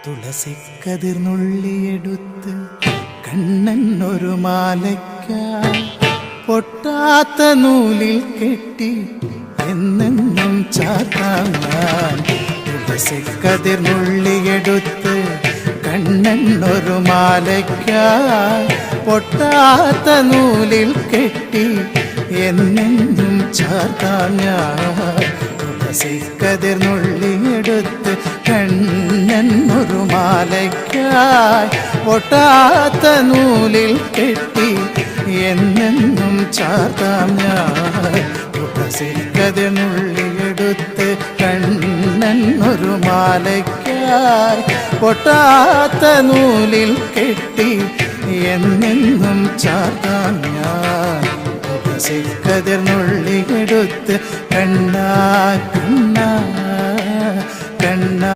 തുളസിക്കതിർന്നുള്ളിയെടുത്ത് കണ്ണൻ ഒരു മാലയ്ക്കായി പൊട്ടാത്ത നൂലിൽ കെട്ടി എന്നെന്നും ചാത്താൻ ഞാൻ. തുളസിക്കതിർന്നുള്ളിയെടുത്ത് കണ്ണൻ ഒരു മാലയ്ക്കായി പൊട്ടാത്ത നൂലിൽ കെട്ടി എന്നെന്നും ചാത്താൻ ഞാൻ. തുളസിക്കതിർന്നുള്ളിയെടുത്ത് കണ്ണൻ ഒരു മാലയ്ക്കായി പൊട്ടാത്ത നൂലിൽ കെട്ടി എന്നെന്നും ചാർത്താം ഞാൻ. തുളസിക്കതിർന്നുള്ളിയെടുത്ത് കണ്ണൻ ഒരു മാലയ്ക്കായി പൊട്ടാത്ത നൂലിൽ കെട്ടി എന്നെന്നും ചാർത്താം ഞാൻ. തുളസിക്കതിർന്നുള്ളിയെടുത്ത് കണ്ണാ കണ്ണാ കണ്ണാ